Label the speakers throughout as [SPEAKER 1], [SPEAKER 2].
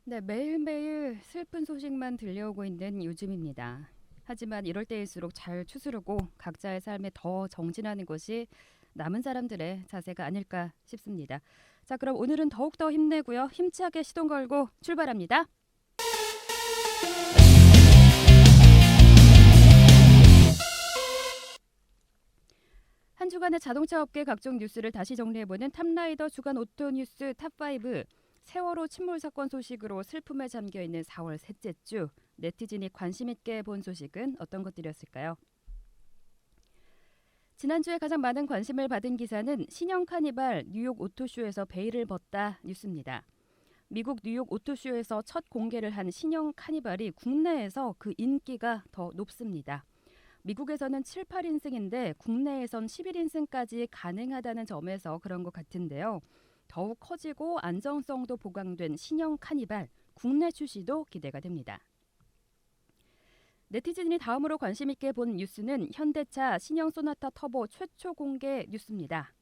[SPEAKER 1] 네, 매일매일 슬픈 소식만 들려오고 있는 요즘입니다. 하지만 이럴 때일수록 잘 추스르고 각자의 삶에 더 정진하는 것이 남은 사람들의 자세가 아닐까 싶습니다. 자, 그럼 오늘은 더욱더 힘내고요. 힘차게 시동 걸고 출발합니다. 한 주간의 자동차 업계 각종 뉴스를 다시 정리해보는 탑라이더 주간 오토 뉴스 탑5. 세월호 침몰 사건 소식으로 슬픔에 잠겨있는 4월 셋째 주. 네티즌이 관심 있게 본 소식은 어떤 것들이었을까요? 지난주에 가장 많은 관심을 받은 기사는 신형 카니발 뉴욕 오토쇼에서 베일을 벗다 뉴스입니다. 미국 뉴욕 오토쇼에서 첫 공개를 한 신형 카니발이 국내에서 그 인기가 더 높습니다. 미국에서는 7, 8인승인데 국내에선 11인승까지 가능하다는 점에서 그런 것 같은데요. 더욱 커지고 안정성도 보강된 신형 카니발, 국내 출시도 기대가 됩니다. 네티즌이 다음으로 관심 있게 본 뉴스는 현대차 신형 소나타 터보 최초 공개 뉴스입니다.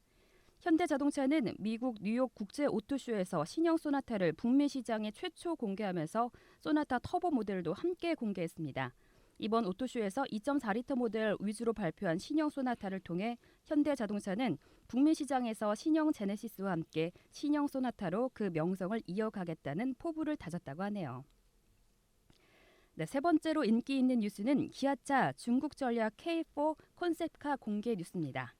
[SPEAKER 1] 현대자동차는 미국 뉴욕 국제 오토쇼에서 신형 소나타를 북미 시장에 최초 공개하면서 소나타 터보 모델도 함께 공개했습니다. 이번 오토쇼에서 2.4리터 모델 위주로 발표한 신형 소나타를 통해 현대자동차는 북미 시장에서 신형 제네시스와 함께 신형 소나타로 그 명성을 이어가겠다는 포부를 다졌다고 하네요. 네, 세 번째로 인기 있는 뉴스는 기아차 중국 전략 K4 컨셉카 공개 뉴스입니다.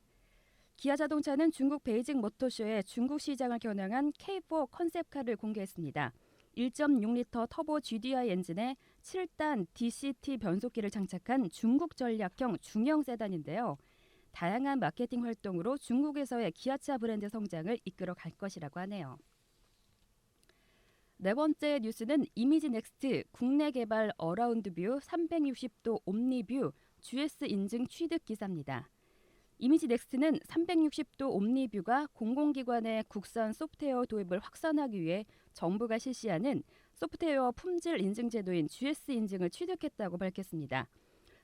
[SPEAKER 1] 기아자동차는 중국 베이징 모터쇼에 중국 시장을 겨냥한 K4 컨셉카를 공개했습니다. 1.6리터 터보 GDI 엔진에 7단 DCT 변속기를 장착한 중국 전략형 중형 세단인데요. 다양한 마케팅 활동으로 중국에서의 기아차 브랜드 성장을 이끌어 갈 것이라고 하네요. 네 번째 뉴스는 이미지 넥스트 국내 개발 어라운드 뷰 360도 옴니뷰 GS 인증 취득 기사입니다. 이미지 넥스트는 360도 옴니뷰가 공공기관의 국산 소프트웨어 도입을 확산하기 위해 정부가 실시하는 소프트웨어 품질 인증 제도인 GS 인증을 취득했다고 밝혔습니다.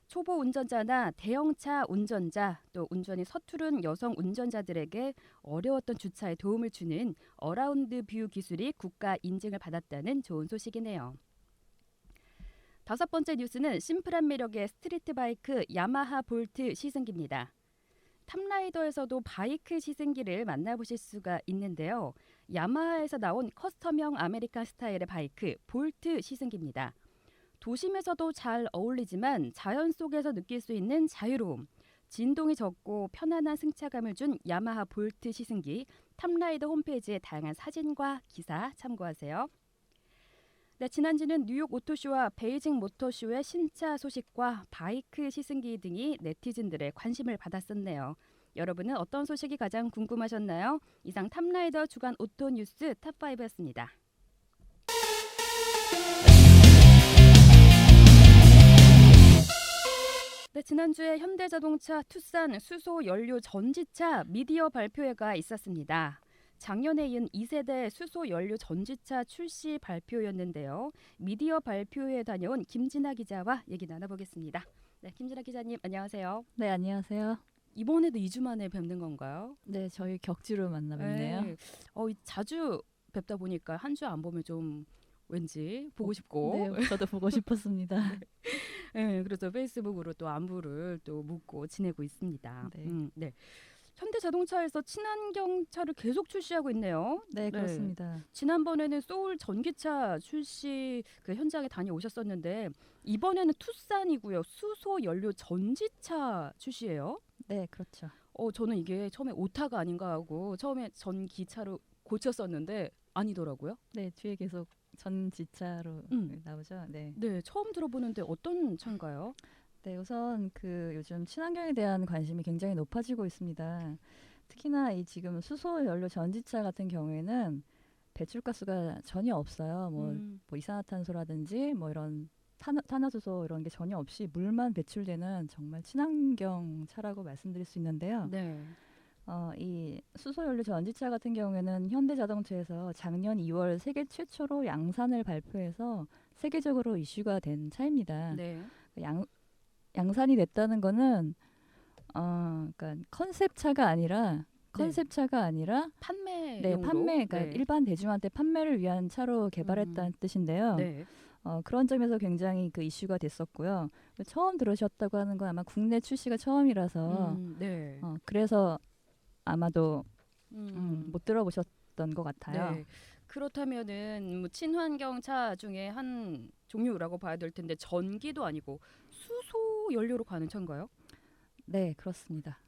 [SPEAKER 1] 초보 운전자나 대형차 운전자, 또 운전이 서투른 여성 운전자들에게 어려웠던 주차에 도움을 주는 어라운드 뷰 기술이 국가 인증을 받았다는 좋은 소식이네요. 다섯 번째 뉴스는 심플한 매력의 스트리트 바이크 야마하 볼트 시승기입니다. 탑라이더에서도 바이크 시승기를 만나보실 수가 있는데요. 야마하에서 나온 커스텀형 아메리칸 스타일의 바이크 볼트 시승기입니다. 도심에서도 잘 어울리지만 자연 속에서 느낄 수 있는 자유로움, 진동이 적고 편안한 승차감을 준 야마하 볼트 시승기, 탑라이더 홈페이지의 다양한 사진과 기사 참고하세요. 네, 지난주는 뉴욕 오토쇼와 베이징 모터쇼의 신차 소식과 바이크 시승기 등이 네티즌들의 관심을 받았었네요. 여러분은 어떤 소식이 가장 궁금하셨나요? 이상 탑라이더 주간 오토 뉴스 탑5였습니다. 네, 지난주에 현대자동차 투싼 수소 연료 전지차 미디어 발표회가 있었습니다. 작년에 이은 2세대 수소 연료 전지차 출시 발표였는데요. 미디어 발표회에 다녀온 김진아 기자와 얘기 나눠보겠습니다. 네, 김진아 기자님 안녕하세요.
[SPEAKER 2] 네, 안녕하세요.
[SPEAKER 1] 이번에도 2주 만에 뵙는 건가요?
[SPEAKER 2] 네, 저희 격주로 만나 뵙네요.
[SPEAKER 1] 네. 자주 뵙다 보니까 한 주 안 보면 좀 왠지 보고 싶고
[SPEAKER 2] 네, 저도 보고 싶었습니다.
[SPEAKER 1] 네, 그래서 페이스북으로 또 안부를 또 묻고 지내고 있습니다.
[SPEAKER 2] 네.
[SPEAKER 1] 네. 현대자동차에서 친환경 차를 계속 출시하고 있네요.
[SPEAKER 2] 네, 그렇습니다.
[SPEAKER 1] 지난번에는 소울 전기차 출시 그 현장에 다녀오셨었는데 이번에는 투싼이고요. 수소 연료 전지차 출시예요.
[SPEAKER 2] 네, 그렇죠.
[SPEAKER 1] 저는 이게 처음에 오타가 아닌가 하고 처음에 전기차로 고쳤었는데 아니더라고요.
[SPEAKER 2] 네, 뒤에 계속 전지차로 나오죠. 네.
[SPEAKER 1] 네, 처음 들어보는데 어떤 차인가요?
[SPEAKER 2] 네, 우선 그 요즘 친환경에 대한 관심이 굉장히 높아지고 있습니다. 특히나 이 지금 수소 연료 전지차 같은 경우에는 배출가스가 전혀 없어요. 뭐 이산화탄소라든지 뭐 이런 탄화수소 이런 게 전혀 없이 물만 배출되는 정말 친환경 차라고 말씀드릴 수 있는데요.
[SPEAKER 1] 네.
[SPEAKER 2] 이 수소연료 전지차 같은 경우에는 현대자동차에서 작년 2월 세계 최초로 양산을 발표해서 세계적으로 이슈가 된 차입니다.
[SPEAKER 1] 네.
[SPEAKER 2] 양산이 됐다는 거는 그러니까 컨셉 차가 아니라 컨셉차가 아니라
[SPEAKER 1] 판매용으로.
[SPEAKER 2] 판매, 그러니까
[SPEAKER 1] 네.
[SPEAKER 2] 일반 대중한테 판매를 위한 차로 개발했다는 뜻인데요.
[SPEAKER 1] 네.
[SPEAKER 2] 그런 점에서 굉장히 그 이슈가 됐었고요. 처음 들으셨다고 하는 건 아마 국내 출시가 처음이라서
[SPEAKER 1] 네.
[SPEAKER 2] 그래서 아마도
[SPEAKER 1] 음.
[SPEAKER 2] 못 들어보셨던 것 같아요.
[SPEAKER 1] 네. 그렇다면은 뭐 친환경 차 중에 한 종류라고 봐야 될 텐데 전기도 아니고 수소 연료로 가는 차인가요?
[SPEAKER 2] 네, 그렇습니다.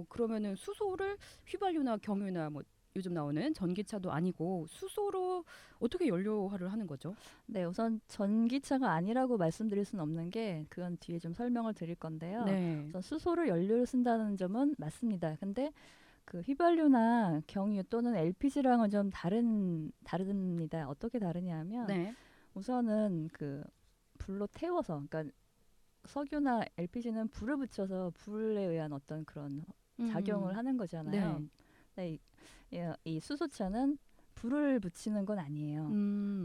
[SPEAKER 1] 그러면은 수소를 휘발유나 경유나 뭐 요즘 나오는 전기차도 아니고 수소로 어떻게 연료화를 하는 거죠?
[SPEAKER 2] 네, 우선 전기차가 아니라고 말씀드릴 수는 없는 게 그건 뒤에 좀 설명을 드릴 건데요.
[SPEAKER 1] 네.
[SPEAKER 2] 우선 수소를 연료로 쓴다는 점은 맞습니다. 근데 그 휘발유나 경유 또는 LPG랑은 좀 다릅니다. 어떻게 다르냐면
[SPEAKER 1] 네.
[SPEAKER 2] 우선은 그 불로 태워서, 그러니까 석유나 LPG는 불을 붙여서 불에 의한 어떤 그런 작용을 하는 거잖아요. 네, 이 수소차는 불을 붙이는 건 아니에요.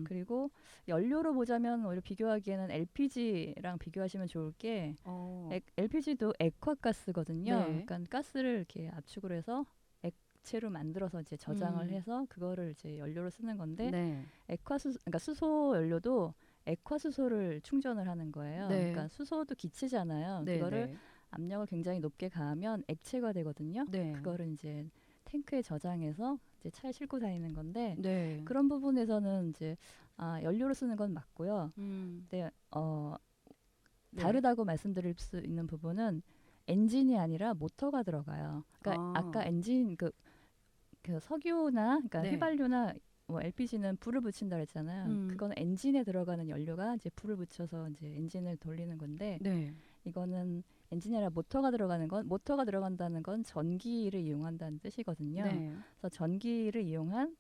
[SPEAKER 2] 그리고 연료로 보자면 오히려 비교하기에는 LPG랑 비교하시면 좋을 게 LPG도 액화가스거든요.
[SPEAKER 1] 네.
[SPEAKER 2] 그러니까 가스를 이렇게 압축을 해서 액체로 만들어서 이제 저장을 해서 그거를 이제 연료로 쓰는 건데
[SPEAKER 1] 네.
[SPEAKER 2] 그러니까 수소 연료도 액화수소를 충전을 하는 거예요.
[SPEAKER 1] 네.
[SPEAKER 2] 그러니까 수소도 기체잖아요.
[SPEAKER 1] 네.
[SPEAKER 2] 그거를
[SPEAKER 1] 네.
[SPEAKER 2] 압력을 굉장히 높게 가하면 액체가 되거든요.
[SPEAKER 1] 네.
[SPEAKER 2] 그거를 이제 탱크에 저장해서 이제 차에 싣고 다니는 건데
[SPEAKER 1] 네.
[SPEAKER 2] 그런 부분에서는 이제 연료로 쓰는 건 맞고요. 근데
[SPEAKER 1] 네.
[SPEAKER 2] 다르다고 말씀드릴 수 있는 부분은 엔진이 아니라 모터가 들어가요. 그러니까 아까 엔진 그 석유나 그러니까
[SPEAKER 1] 네.
[SPEAKER 2] 휘발유나 뭐 LPG는 불을 붙인다 그랬잖아요. 그건 엔진에 들어가는 연료가 이제 불을 붙여서 이제 엔진을 돌리는 건데
[SPEAKER 1] 네.
[SPEAKER 2] 이거는 엔진이 아니라 모터가 들어간다는 건 전기를 이용한다는 뜻이거든요.
[SPEAKER 1] 네.
[SPEAKER 2] 그래서 전기를 이용한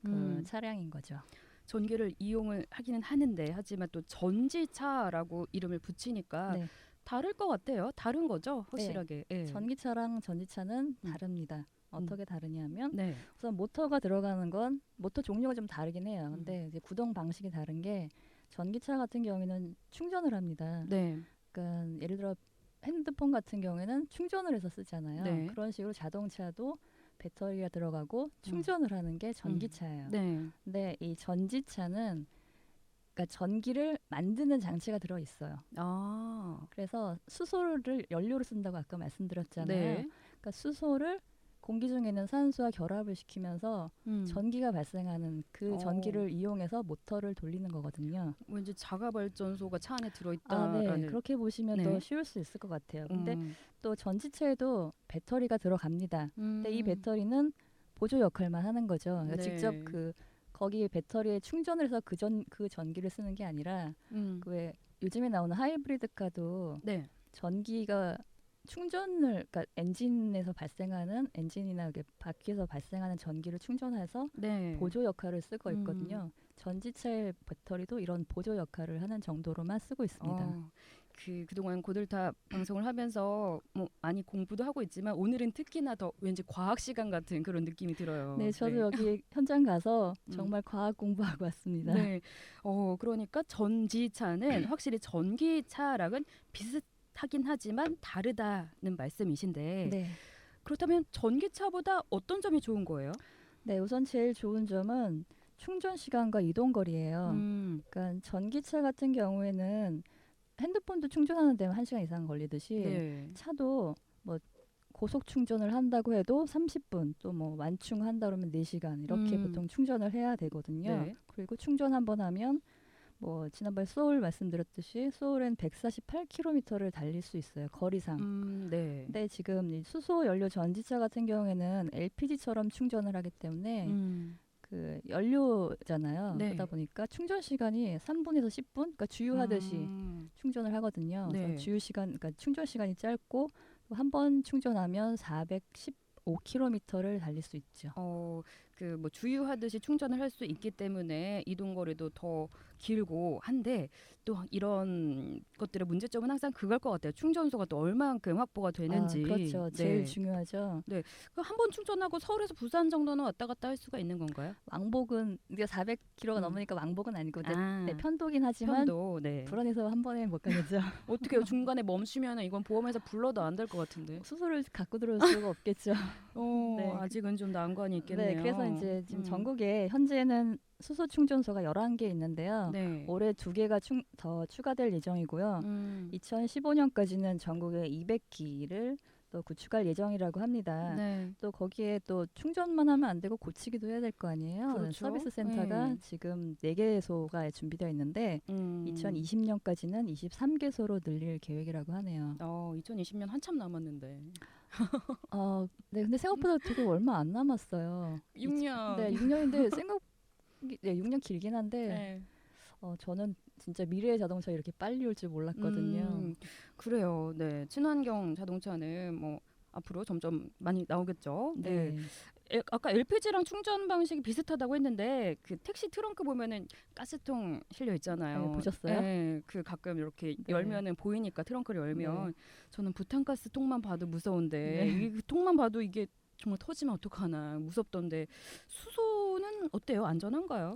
[SPEAKER 2] 그 차량인 거죠.
[SPEAKER 1] 전기를 이용을 하기는 하는데 하지만 또 전지차라고 이름을 붙이니까
[SPEAKER 2] 네.
[SPEAKER 1] 다를 것 같아요. 다른 거죠, 확실하게. 네.
[SPEAKER 2] 전기차랑 전지차는 다릅니다. 어떻게 다르냐면
[SPEAKER 1] 네.
[SPEAKER 2] 우선 모터가 들어가는 건 모터 종류가 좀 다르긴 해요. 근데 이제 구동 방식이 다른 게 전기차 같은 경우에는 충전을 합니다.
[SPEAKER 1] 네.
[SPEAKER 2] 그러니까 예를 들어 핸드폰 같은 경우에는 충전을 해서 쓰잖아요.
[SPEAKER 1] 네.
[SPEAKER 2] 그런 식으로 자동차도 배터리가 들어가고 충전을 하는 게 전기차예요.
[SPEAKER 1] 네.
[SPEAKER 2] 근데 이 전지차는 그러니까 전기를 만드는 장치가 들어 있어요. 그래서 수소를 연료로 쓴다고 아까 말씀드렸잖아요.
[SPEAKER 1] 네.
[SPEAKER 2] 그러니까 수소를 공기 중에 있는 산소와 결합을 시키면서 전기가 발생하는 그 전기를 이용해서 모터를 돌리는 거거든요.
[SPEAKER 1] 왠지 자가 발전소가 차 안에 들어있다라는.
[SPEAKER 2] 네, 그렇게 보시면
[SPEAKER 1] 네.
[SPEAKER 2] 더 쉬울 수 있을 것 같아요. 근데 또 전지차에도 배터리가 들어갑니다. 근데 이 배터리는 보조 역할만 하는 거죠. 그러니까
[SPEAKER 1] 네.
[SPEAKER 2] 직접 거기 배터리에 충전을 해서 그 전기를 쓰는 게 아니라 왜 요즘에 나오는 하이브리드카도
[SPEAKER 1] 네.
[SPEAKER 2] 전기가 그러니까 엔진이나 바퀴에서 발생하는 전기를 충전해서
[SPEAKER 1] 네.
[SPEAKER 2] 보조 역할을 쓰고 있거든요. 전지차의 배터리도 이런 보조 역할을 하는 정도로만 쓰고 있습니다.
[SPEAKER 1] 그동안 고들탑 방송을 하면서 뭐 많이 공부도 하고 있지만 오늘은 특히나 더 왠지 과학 시간 같은 그런 느낌이 들어요.
[SPEAKER 2] 네, 저도 여기 현장 가서 정말 과학 공부하고 왔습니다.
[SPEAKER 1] 네. 그러니까 전지차는 확실히 전기차랑은 비슷하긴 하지만 다르다는 말씀이신데
[SPEAKER 2] 네.
[SPEAKER 1] 그렇다면 전기차보다 어떤 점이 좋은 거예요?
[SPEAKER 2] 네, 우선 제일 좋은 점은 충전 시간과 이동 거리예요. 그러니까 전기차 같은 경우에는 핸드폰도 충전하는 데는 1시간 이상 걸리듯이
[SPEAKER 1] 네.
[SPEAKER 2] 차도 뭐 고속 충전을 한다고 해도 30분 또 뭐 완충한다 그러면 4시간 이렇게 보통 충전을 해야 되거든요.
[SPEAKER 1] 네.
[SPEAKER 2] 그리고 충전 한번 하면 뭐 지난번에 소울 말씀드렸듯이 소울은 148km를 달릴 수 있어요. 거리상.
[SPEAKER 1] 네.
[SPEAKER 2] 근데 지금 이 수소 연료 전지차 같은 경우에는 LPG처럼 충전을 하기 때문에 그 연료잖아요.
[SPEAKER 1] 네.
[SPEAKER 2] 그러다 보니까 충전 시간이 3분에서 10분, 그러니까 주유하듯이 충전을 하거든요.
[SPEAKER 1] 네.
[SPEAKER 2] 그래서 그러니까 충전 시간이 짧고 한 번 충전하면 415km를 달릴 수 있죠.
[SPEAKER 1] 뭐 주유하듯이 충전을 할 수 있기 때문에 이동 거리도 더 길고 한데 또 이런 것들의 문제점은 항상 그걸 것 같아요. 충전소가 또 얼마만큼 확보가 되는지.
[SPEAKER 2] 그렇죠. 제일 중요하죠.
[SPEAKER 1] 네. 한 번 충전하고 서울에서 부산 정도는 왔다 갔다 할 수가 있는 건가요?
[SPEAKER 2] 왕복은 이게 400km가 넘으니까 왕복은 아니고 편도긴 하지만
[SPEAKER 1] 편도. 네.
[SPEAKER 2] 불안해서 한 번에 못 가겠죠.
[SPEAKER 1] 어떻게 중간에 멈추면 이건 보험회사 불러도 안 될 것 같은데.
[SPEAKER 2] 수소를 갖고 들어올 수가 없겠죠. 네,
[SPEAKER 1] 아직은 좀 난관이 있겠네요.
[SPEAKER 2] 네, 그래서 이제 지금
[SPEAKER 1] 음.
[SPEAKER 2] 전국에 현재는 수소 충전소가 11개 있는데요.
[SPEAKER 1] 네.
[SPEAKER 2] 올해 2개가 더 추가될 예정이고요.
[SPEAKER 1] 음.
[SPEAKER 2] 2015년까지는 전국에 200기를 또 구축할 예정이라고 합니다.
[SPEAKER 1] 네.
[SPEAKER 2] 또 거기에 또 충전만 하면 안 되고 고치기도 해야 될 거 아니에요.
[SPEAKER 1] 그렇죠.
[SPEAKER 2] 서비스 센터가
[SPEAKER 1] 네.
[SPEAKER 2] 지금 4개소가 준비되어 있는데 2020년까지는 23개소로 늘릴 계획이라고 하네요.
[SPEAKER 1] 2020년 한참 남았는데.
[SPEAKER 2] 네, 근데 생각보다 되게 얼마 안 남았어요.
[SPEAKER 1] 6년.
[SPEAKER 2] 네, 6년인데 네, 6년 길긴 한데
[SPEAKER 1] 네.
[SPEAKER 2] 저는 진짜 미래의 자동차 이렇게 빨리 올 줄 몰랐거든요.
[SPEAKER 1] 그래요. 네. 친환경 자동차는 뭐 앞으로 점점 많이 나오겠죠. 네. 아까 LPG랑 충전 방식이 비슷하다고 했는데 그 택시 트렁크 보면은 가스통 실려 있잖아요.
[SPEAKER 2] 네, 보셨어요?
[SPEAKER 1] 네. 그 가끔 이렇게
[SPEAKER 2] 네.
[SPEAKER 1] 열면은 보이니까 트렁크를 열면
[SPEAKER 2] 네.
[SPEAKER 1] 저는 부탄가스 통만 봐도 무서운데
[SPEAKER 2] 네.
[SPEAKER 1] 이 통만 봐도 이게 정말 터지면 어떡하나 무섭던데 수소는 어때요? 안전한가요?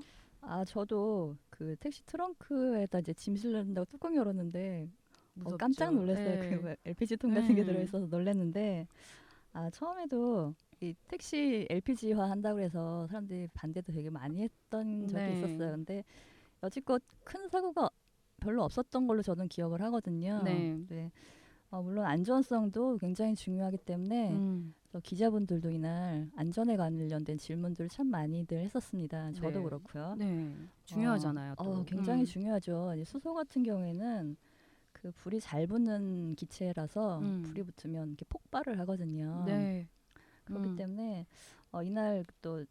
[SPEAKER 2] 저도 그 택시 트렁크에다 이제 짐 실는다고 뚜껑 열었는데
[SPEAKER 1] 무섭죠.
[SPEAKER 2] 깜짝 놀랐어요.
[SPEAKER 1] 네.
[SPEAKER 2] 그 LPG 통 같은 게
[SPEAKER 1] 네.
[SPEAKER 2] 들어있어서 놀랐는데 처음에도 이 택시 LPG화 한다고 해서 사람들이 반대도 되게 많이 했던 적이
[SPEAKER 1] 네.
[SPEAKER 2] 있었어요. 근데 여지껏 큰 사고가 별로 없었던 걸로 저는 기억을 하거든요.
[SPEAKER 1] 네.
[SPEAKER 2] 네. 물론 안전성도 굉장히 중요하기 때문에 기자분들도 이날 안전에 관련된 질문들을 참 많이들 했었습니다. 저도
[SPEAKER 1] 네.
[SPEAKER 2] 그렇고요.
[SPEAKER 1] 네. 중요하잖아요. 또.
[SPEAKER 2] 굉장히 중요하죠. 이제 수소 같은 경우에는 그 불이 잘 붙는 기체라서 불이 붙으면 이렇게 폭발을 하거든요.
[SPEAKER 1] 네.
[SPEAKER 2] 그렇기 때문에 이날 또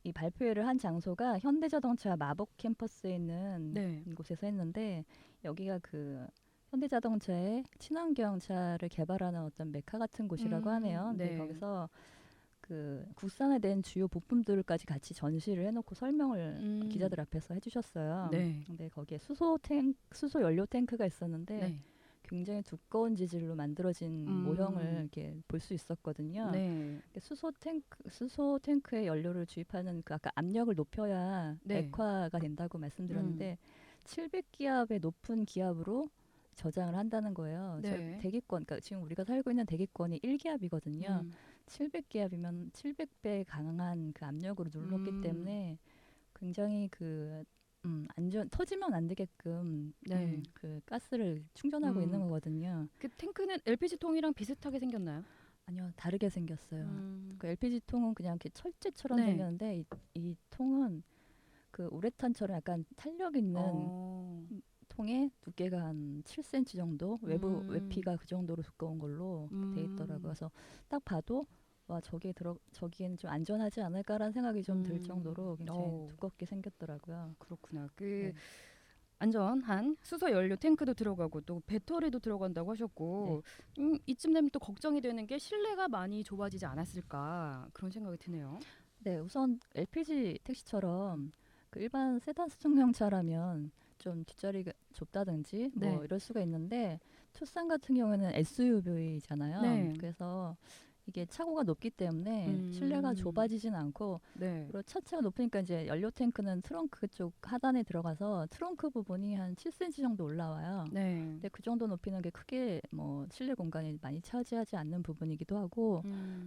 [SPEAKER 2] 이 발표회를 한 장소가 현대자동차 마법 캠퍼스에 있는
[SPEAKER 1] 네.
[SPEAKER 2] 곳에서 했는데 여기가 그 현대자동차의 친환경차를 개발하는 어떤 메카 같은 곳이라고 하네요. 근데
[SPEAKER 1] 네.
[SPEAKER 2] 거기서 그 국산화된 주요 부품들까지 같이 전시를 해놓고 설명을 기자들 앞에서 해주셨어요.
[SPEAKER 1] 네.
[SPEAKER 2] 근데 거기에 수소 연료 탱크가 있었는데
[SPEAKER 1] 네.
[SPEAKER 2] 굉장히 두꺼운 재질로 만들어진 모형을 이렇게 볼 수 있었거든요.
[SPEAKER 1] 네.
[SPEAKER 2] 수소 탱크에 연료를 주입하는 그 아까 압력을 높여야
[SPEAKER 1] 네.
[SPEAKER 2] 액화가 된다고 말씀드렸는데 700기압의 높은 기압으로 저장을 한다는 거예요.
[SPEAKER 1] 네.
[SPEAKER 2] 대기권, 그러니까 지금 우리가 살고 있는 대기권이 1기압이거든요. 700기압이면 700배 강한 그 압력으로 눌렀기 때문에 굉장히 터지면 안 되게끔
[SPEAKER 1] 네.
[SPEAKER 2] 그 가스를 충전하고 있는 거거든요.
[SPEAKER 1] 그 탱크는 LPG 통이랑 비슷하게 생겼나요?
[SPEAKER 2] 아니요, 다르게 생겼어요. 그 LPG 통은 그냥 이렇게 철제처럼
[SPEAKER 1] 네.
[SPEAKER 2] 생겼는데 이 통은 그 우레탄처럼 약간 탄력 있는 통에 두께가 한 7cm 정도, 외피가 그 정도로 두꺼운 걸로 돼 있더라고요. 그래서 딱 봐도 와 저기에는 좀 안전하지 않을까라는 생각이 좀 들 정도로 굉장히 두껍게 생겼더라고요.
[SPEAKER 1] 그렇구나. 안전한 수소 연료 탱크도 들어가고 또 배터리도 들어간다고 하셨고 이쯤 되면 또 걱정이 되는 게 실내가 많이 좁아지지 않았을까 그런 생각이 드네요.
[SPEAKER 2] 네, 우선 LPG 택시처럼 그 일반 세단 승용차라면 좀 뒷자리가 좁다든지 뭐 이럴 수가 있는데 투싼 같은 경우에는 SUV잖아요.
[SPEAKER 1] 네.
[SPEAKER 2] 그래서 이게 차고가 높기 때문에 실내가 좁아지진 않고 그리고 차체가 높으니까 이제 연료 탱크는 트렁크 쪽 하단에 들어가서 트렁크 부분이 한 7cm 정도 올라와요. 근데 그 정도 높이는 게 크게 뭐 실내 공간이 많이 차지하지 않는 부분이기도 하고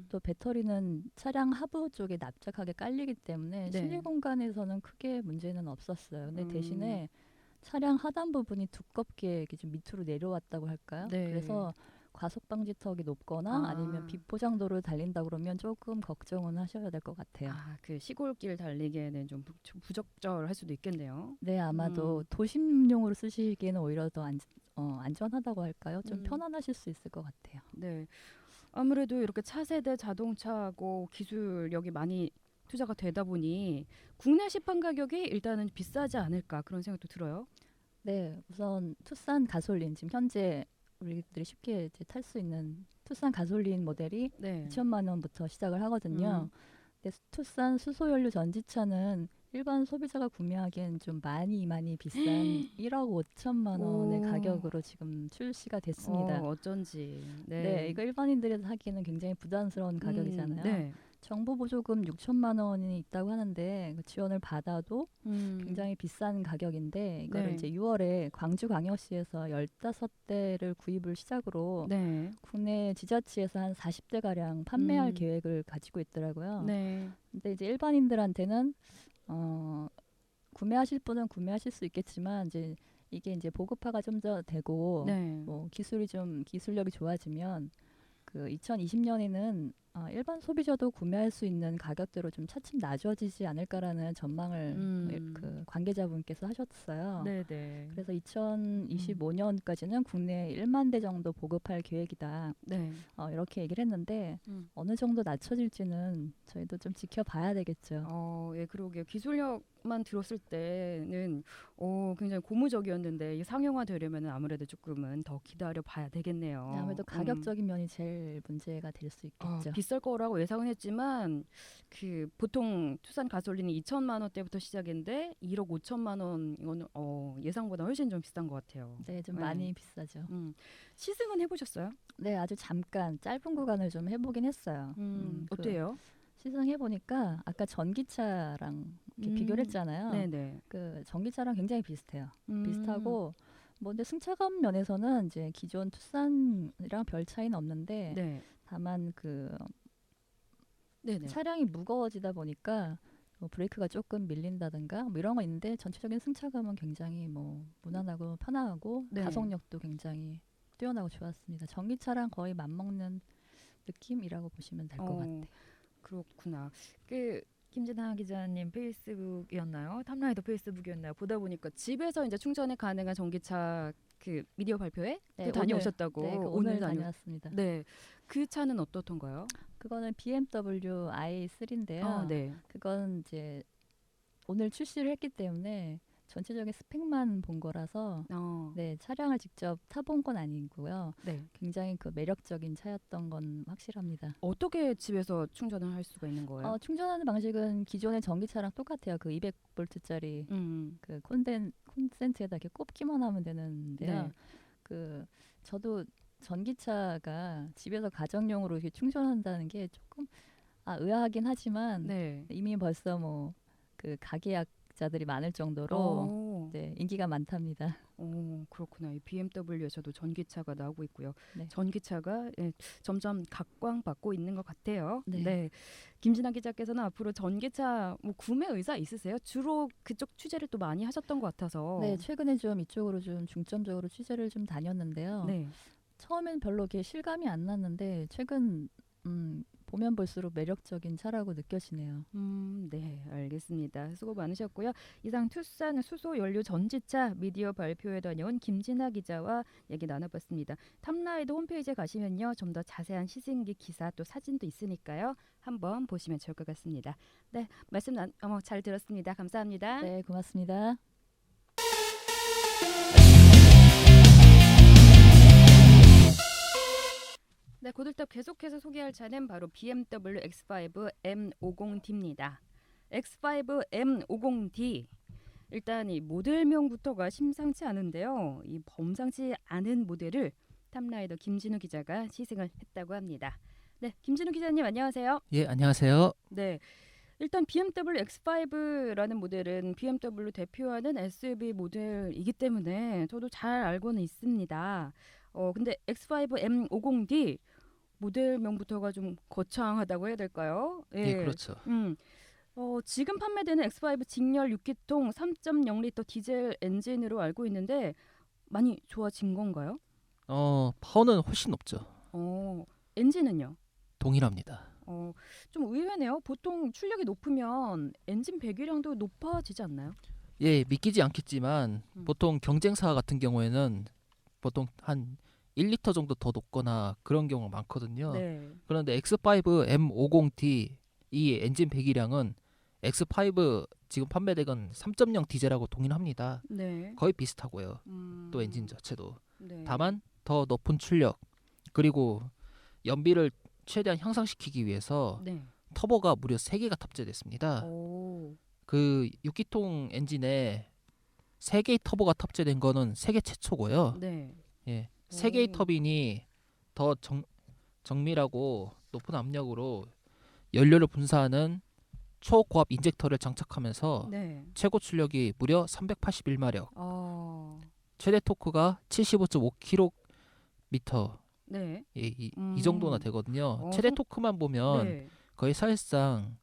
[SPEAKER 2] 또 배터리는 차량 하부 쪽에 납작하게 깔리기 때문에 실내 공간에서는 크게 문제는 없었어요. 근데 대신에 차량 하단 부분이 두껍게 이렇게 좀 밑으로 내려왔다고 할까요? 그래서 과속 방지턱이 높거나 아니면 비포장도를 달린다 그러면 조금 걱정은 하셔야 될 것 같아요.
[SPEAKER 1] 그 시골길 달리기에는 좀 부적절할 수도 있겠네요.
[SPEAKER 2] 네, 아마도 도심용으로 쓰시기에는 오히려 더 안전하다고 할까요? 좀 편안하실 수 있을 것 같아요.
[SPEAKER 1] 네, 아무래도 이렇게 차세대 자동차하고 기술력이 많이 투자가 되다 보니 국내 시판 가격이 일단은 비싸지 않을까 그런 생각도 들어요.
[SPEAKER 2] 네, 우선 투싼 가솔린 지금 현재 우리들이 쉽게 탈 수 있는 투싼 가솔린 모델이 2천만 원부터 시작을 하거든요. 근데 투싼 수소연료 전지차는 일반 소비자가 구매하기엔 좀 많이 비싼 1억 5천만 원의 가격으로 지금 출시가 됐습니다.
[SPEAKER 1] 어쩐지.
[SPEAKER 2] 네, 이거 일반인들이 사기에는 굉장히 부담스러운 가격이잖아요. 정부 보조금 6천만 원이 있다고 하는데 그 지원을 받아도 굉장히 비싼 가격인데 이거를
[SPEAKER 1] 네.
[SPEAKER 2] 이제 6월에 광주광역시에서 15대를 구입을 시작으로
[SPEAKER 1] 네.
[SPEAKER 2] 국내 지자체에서 한 40대 가량 판매할
[SPEAKER 1] 음.
[SPEAKER 2] 계획을 가지고 있더라고요.
[SPEAKER 1] 네.
[SPEAKER 2] 근데 이제 일반인들한테는 구매하실 분은 구매하실 수 있겠지만 이게 이제 보급화가 좀 더 되고
[SPEAKER 1] 네.
[SPEAKER 2] 뭐 기술력이 좋아지면 그 2020년에는 일반 소비자도 구매할 수 있는 가격대로 좀 차츰 낮아지지 않을까라는 전망을 그 관계자분께서 하셨어요.
[SPEAKER 1] 네네.
[SPEAKER 2] 그래서 2025년까지는 국내 1만 대 정도 보급할 계획이다.
[SPEAKER 1] 네.
[SPEAKER 2] 이렇게 얘기를 했는데
[SPEAKER 1] 음.
[SPEAKER 2] 어느 정도 낮춰질지는 저희도 좀 지켜봐야 되겠죠.
[SPEAKER 1] 예, 그러게요. 기술력만 들었을 때는 굉장히 고무적이었는데 이 상용화 되려면 아무래도 조금은 더 기다려 봐야 되겠네요.
[SPEAKER 2] 네, 아무래도 가격적인 면이 제일 문제가 될 수 있겠죠.
[SPEAKER 1] 비쌀 거라고 예상은 했지만 그 보통 투싼 가솔린이 2천만 원대부터 시작인데 1억 5천만 원 이거는 예상보다 훨씬 좀 비싼 것 같아요.
[SPEAKER 2] 네, 좀
[SPEAKER 1] 네.
[SPEAKER 2] 많이 비싸죠.
[SPEAKER 1] 시승은 해보셨어요?
[SPEAKER 2] 네, 아주 잠깐 짧은 구간을 좀 해보긴 했어요.
[SPEAKER 1] 어때요?
[SPEAKER 2] 시승해 보니까 아까 전기차랑 이렇게 비교를 했잖아요.
[SPEAKER 1] 네네.
[SPEAKER 2] 그 전기차랑 굉장히 비슷해요.
[SPEAKER 1] 음.
[SPEAKER 2] 비슷하고 뭐 근데 승차감 면에서는 이제 기존 투싼이랑 별 차이는 없는데
[SPEAKER 1] 네.
[SPEAKER 2] 다만 그
[SPEAKER 1] 네네.
[SPEAKER 2] 차량이 무거워지다 보니까 뭐 브레이크가 조금 밀린다든가 뭐 이런 거 있는데 전체적인 승차감은 굉장히 뭐 무난하고 편안하고
[SPEAKER 1] 네.
[SPEAKER 2] 가속력도 굉장히 뛰어나고 좋았습니다. 전기차랑 거의 맞먹는 느낌이라고 보시면 될 것 같아요.
[SPEAKER 1] 그렇구나. 그 김진아 기자님 페이스북이었나요? 탑라이더 페이스북이었나요? 보다 보니까 집에서 이제 충전이 가능한 전기차 그 미디어 발표회
[SPEAKER 2] 네,
[SPEAKER 1] 다녀오셨다고.
[SPEAKER 2] 네, 오늘 다녀왔습니다.
[SPEAKER 1] 네, 그 차는 어떻던가요?
[SPEAKER 2] 그거는 BMW i3인데요.
[SPEAKER 1] 네.
[SPEAKER 2] 그건 이제 오늘 출시를 했기 때문에 전체적인 스펙만 본 거라서 네, 차량을 직접 타본 건 아니고요.
[SPEAKER 1] 네.
[SPEAKER 2] 굉장히 그 매력적인 차였던 건 확실합니다.
[SPEAKER 1] 어떻게 집에서 충전을 할 수가 있는 거예요?
[SPEAKER 2] 충전하는 방식은 기존의 전기차랑 똑같아요. 그 200V짜리 그 콘센트에다 이렇게 꼽기만 하면 되는데요.
[SPEAKER 1] 네.
[SPEAKER 2] 그 저도 전기차가 집에서 가정용으로 이렇게 충전한다는 게 조금 의아하긴 하지만
[SPEAKER 1] 네.
[SPEAKER 2] 이미 벌써 뭐 그 가계약자들이 많을 정도로 네, 인기가 많답니다.
[SPEAKER 1] 그렇구나. 이 BMW에서도 전기차가 나오고 있고요.
[SPEAKER 2] 네.
[SPEAKER 1] 전기차가 점점 각광받고 있는 것 같아요.
[SPEAKER 2] 네.
[SPEAKER 1] 네. 김진아 기자께서는 앞으로 전기차 뭐 구매 의사 있으세요? 주로 그쪽 취재를 또 많이 하셨던 것 같아서.
[SPEAKER 2] 네, 최근에 좀 이쪽으로 좀 중점적으로 취재를 좀 다녔는데요.
[SPEAKER 1] 네.
[SPEAKER 2] 처음엔 별로 이렇게 실감이 안 났는데 최근 보면 볼수록 매력적인 차라고 느껴지네요.
[SPEAKER 1] 네, 알겠습니다. 수고 많으셨고요. 이상 투싼 수소 연료 전지차 미디어 발표에 다녀온 김진아 기자와 얘기 나눠봤습니다. 탑라이더 홈페이지에 가시면요, 좀 더 자세한 시승기 기사 또 사진도 있으니까요, 한번 보시면 좋을 것 같습니다. 네, 말씀 잘 들었습니다. 감사합니다.
[SPEAKER 2] 네, 고맙습니다.
[SPEAKER 1] 네, 고들떡 계속해서 소개할 차는 바로 BMW X5 M50D입니다. X5 M50D. 일단 이 모델명부터가 심상치 않은데요. 이 범상치 않은 모델을 탑라이더 김진우 기자가 시승을 했다고 합니다. 네, 김진우 기자님 안녕하세요.
[SPEAKER 3] 예, 안녕하세요.
[SPEAKER 1] 네, 일단 BMW X5라는 모델은 BMW 대표하는 SUV 모델이기 때문에 저도 잘 알고는 있습니다. 근데 X5 M50D 모델명부터가 좀 거창하다고 해야 될까요?
[SPEAKER 3] 예, 그렇죠.
[SPEAKER 1] 지금 판매되는 X5 직렬 6기통 3.0리터 디젤 엔진으로 알고 있는데 많이 좋아진 건가요?
[SPEAKER 3] 파워는 훨씬 높죠.
[SPEAKER 1] 엔진은요?
[SPEAKER 3] 동일합니다.
[SPEAKER 1] 좀 의외네요. 보통 출력이 높으면 엔진 배기량도 높아지지 않나요?
[SPEAKER 3] 예, 믿기지 않겠지만 보통 경쟁사 같은 경우에는 보통 한 1리터 정도 더 높거나 그런 경우가 많거든요.
[SPEAKER 1] 네.
[SPEAKER 3] 그런데 X5 M50D 이 엔진 배기량은 X5 지금 판매되건 3.0 디젤하고 동일합니다.
[SPEAKER 1] 네.
[SPEAKER 3] 거의 비슷하고요. 또 엔진 자체도.
[SPEAKER 1] 네.
[SPEAKER 3] 다만 더 높은 출력 그리고 연비를 최대한 향상시키기 위해서
[SPEAKER 1] 네.
[SPEAKER 3] 터보가 무려 3개가 탑재됐습니다. 그 6기통 엔진에 3개의 터보가 탑재된 거는 세계 최초고요.
[SPEAKER 1] 네.
[SPEAKER 3] 예. 3개의 터빈이 더 정밀하고 높은 압력으로 연료를 분사하는 초고압 인젝터를 장착하면서
[SPEAKER 1] 네.
[SPEAKER 3] 최고 출력이 무려 381마력,
[SPEAKER 1] 어.
[SPEAKER 3] 최대 토크가 75.5km
[SPEAKER 1] 네.
[SPEAKER 3] 이 정도나 되거든요.
[SPEAKER 1] 어,
[SPEAKER 3] 최대
[SPEAKER 1] 성-
[SPEAKER 3] 토크만 보면
[SPEAKER 1] 네.
[SPEAKER 3] 거의 사실상